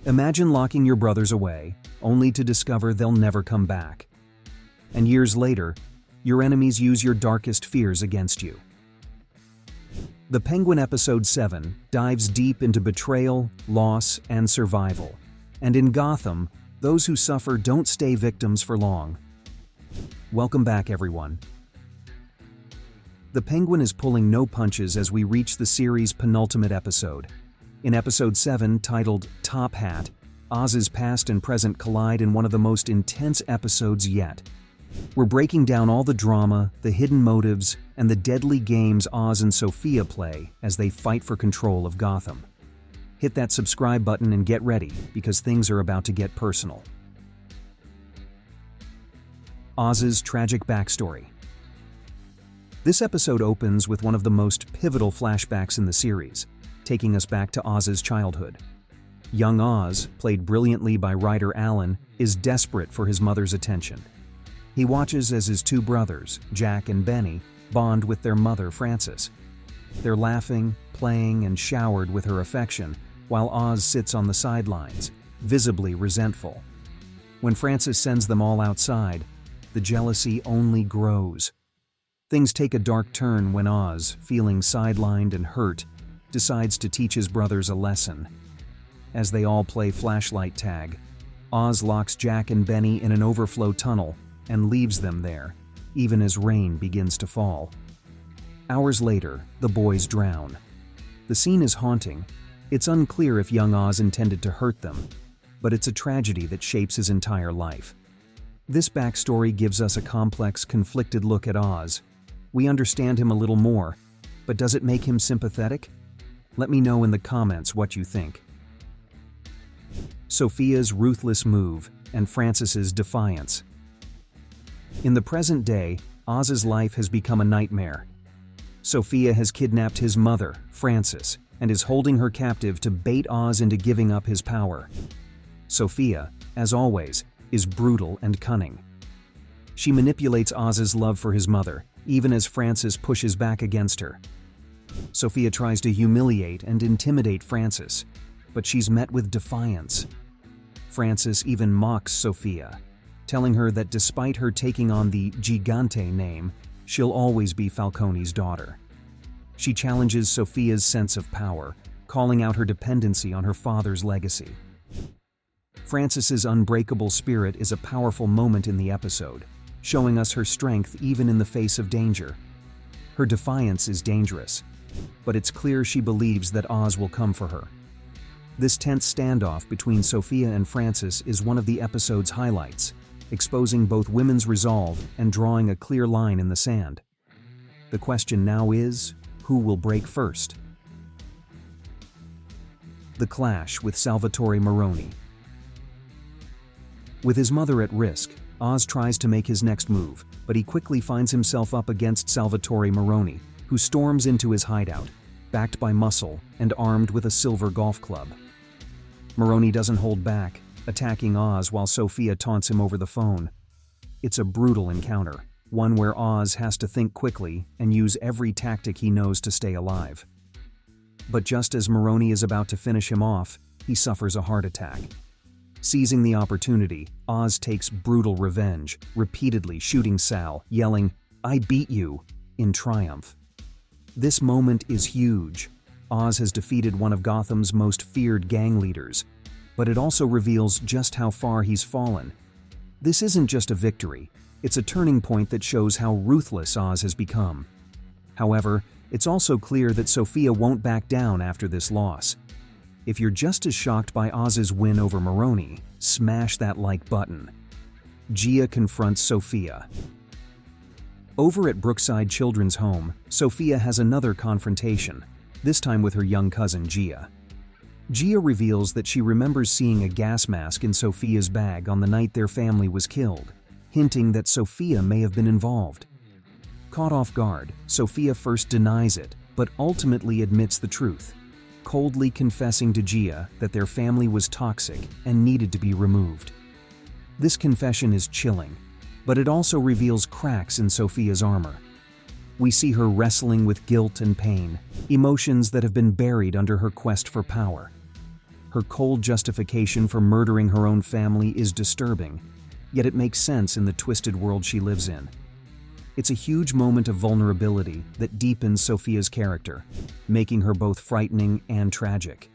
Imagine locking your brothers away, only to discover they'll never come back. And years later, your enemies use your darkest fears against you. The Penguin Episode 7 dives deep into betrayal, loss, and survival. And in Gotham, those who suffer don't stay victims for long. Welcome back, everyone. The Penguin is pulling no punches as we reach the series' penultimate episode. In Episode 7, titled Top Hat, Oz's past and present collide in one of the most intense episodes yet. We're breaking down all the drama, the hidden motives, and the deadly games Oz and Sophia play as they fight for control of Gotham. Hit that subscribe button and get ready, because things are about to get personal. Oz's tragic backstory. This episode opens with one of the most pivotal flashbacks in the series, taking us back to Oz's childhood. Young Oz, played brilliantly by writer Alan, is desperate for his mother's attention. He watches as his two brothers, Jack and Benny, bond with their mother, Frances. They're laughing, playing, and showered with her affection, while Oz sits on the sidelines, visibly resentful. When Frances sends them all outside, the jealousy only grows. Things take a dark turn when Oz, feeling sidelined and hurt, decides to teach his brothers a lesson. As they all play flashlight tag, Oz locks Jack and Benny in an overflow tunnel and leaves them there, even as rain begins to fall. Hours later, the boys drown. The scene is haunting. It's unclear if young Oz intended to hurt them, but it's a tragedy that shapes his entire life. This backstory gives us a complex, conflicted look at Oz. We understand him a little more, but does it make him sympathetic? Let me know in the comments what you think. Sophia's ruthless move and Frances's defiance. In the present day, Oz's life has become a nightmare. Sophia has kidnapped his mother, Frances, and is holding her captive to bait Oz into giving up his power. Sophia, as always, is brutal and cunning. She manipulates Oz's love for his mother, even as Frances pushes back against her. Sophia tries to humiliate and intimidate Frances, but she's met with defiance. Frances even mocks Sophia, telling her that despite her taking on the Gigante name, she'll always be Falcone's daughter. She challenges Sophia's sense of power, calling out her dependency on her father's legacy. Frances's unbreakable spirit is a powerful moment in the episode, showing us her strength even in the face of danger. Her defiance is dangerous, but it's clear she believes that Oz will come for her. This tense standoff between Sophia and Frances is one of the episode's highlights, exposing both women's resolve and drawing a clear line in the sand. The question now is, who will break first? The clash with Salvatore Maroni. With his mother at risk, Oz tries to make his next move, but he quickly finds himself up against Salvatore Maroni, who storms into his hideout, backed by muscle and armed with a silver golf club. Moroni doesn't hold back, attacking Oz while Sophia taunts him over the phone. It's a brutal encounter, one where Oz has to think quickly and use every tactic he knows to stay alive. But just as Moroni is about to finish him off, he suffers a heart attack. Seizing the opportunity, Oz takes brutal revenge, repeatedly shooting Sal, yelling, "I beat you," in triumph. This moment is huge. Oz has defeated one of Gotham's most feared gang leaders, but it also reveals just how far he's fallen. This isn't just a victory, it's a turning point that shows how ruthless Oz has become. However, it's also clear that Sophia won't back down after this loss. If you're just as shocked by Oz's win over Moroni, smash that like button. Gia confronts Sophia. Over at Brookside Children's Home, Sophia has another confrontation, this time with her young cousin Gia. Gia reveals that she remembers seeing a gas mask in Sophia's bag on the night their family was killed, hinting that Sophia may have been involved. Caught off guard, Sophia first denies it, but ultimately admits the truth, coldly confessing to Gia that their family was toxic and needed to be removed. This confession is chilling, but it also reveals cracks in Sophia's armor. We see her wrestling with guilt and pain, emotions that have been buried under her quest for power. Her cold justification for murdering her own family is disturbing, yet it makes sense in the twisted world she lives in. It's a huge moment of vulnerability that deepens Sophia's character, making her both frightening and tragic.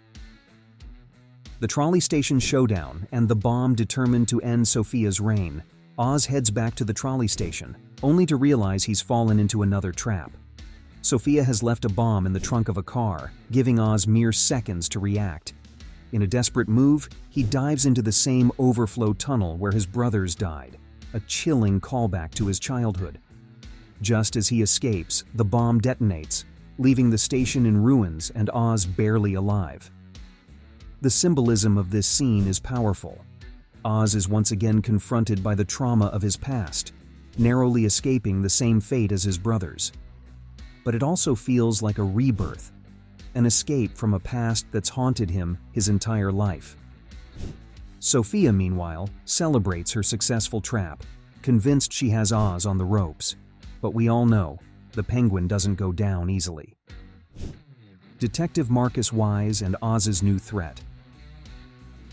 The trolley station showdown and the bomb determined to end Sophia's reign, Oz heads back to the trolley station, only to realize he's fallen into another trap. Sophia has left a bomb in the trunk of a car, giving Oz mere seconds to react. In a desperate move, he dives into the same overflow tunnel where his brothers died, a chilling callback to his childhood. Just as he escapes, the bomb detonates, leaving the station in ruins and Oz barely alive. The symbolism of this scene is powerful. Oz is once again confronted by the trauma of his past, narrowly escaping the same fate as his brothers. But it also feels like a rebirth, an escape from a past that's haunted him his entire life. Sophia, meanwhile, celebrates her successful trap, convinced she has Oz on the ropes. But we all know, the Penguin doesn't go down easily. Detective Marcus Wise and Oz's new threat.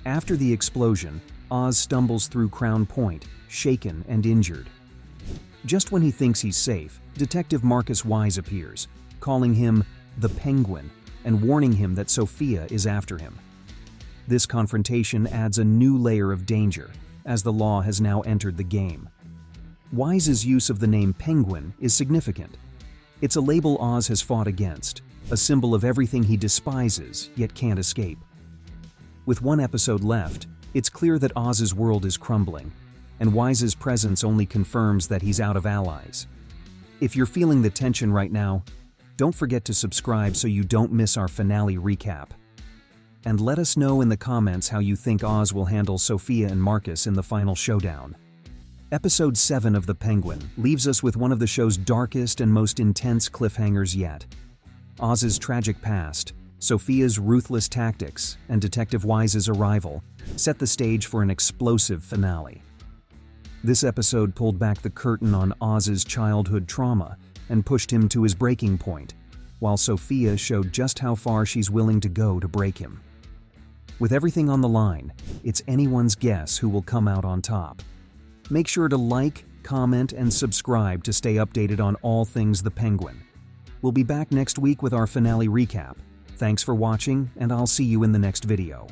After the explosion, Oz stumbles through Crown Point, shaken and injured. Just when he thinks he's safe, Detective Marcus Wise appears, calling him the Penguin and warning him that Sophia is after him. This confrontation adds a new layer of danger, as the law has now entered the game. Wise's use of the name Penguin is significant. It's a label Oz has fought against, a symbol of everything he despises yet can't escape. With one episode left, it's clear that Oz's world is crumbling, and Wise's presence only confirms that he's out of allies. If you're feeling the tension right now, don't forget to subscribe so you don't miss our finale recap. And let us know in the comments how you think Oz will handle Sophia and Marcus in the final showdown. Episode 7 of The Penguin leaves us with one of the show's darkest and most intense cliffhangers yet. Oz's tragic past, Sophia's ruthless tactics, and Detective Wise's arrival set the stage for an explosive finale. This episode pulled back the curtain on Oz's childhood trauma and pushed him to his breaking point, while Sophia showed just how far she's willing to go to break him. With everything on the line, it's anyone's guess who will come out on top. Make sure to like, comment, and subscribe to stay updated on all things The Penguin. We'll be back next week with our finale recap. Thanks for watching, and I'll see you in the next video.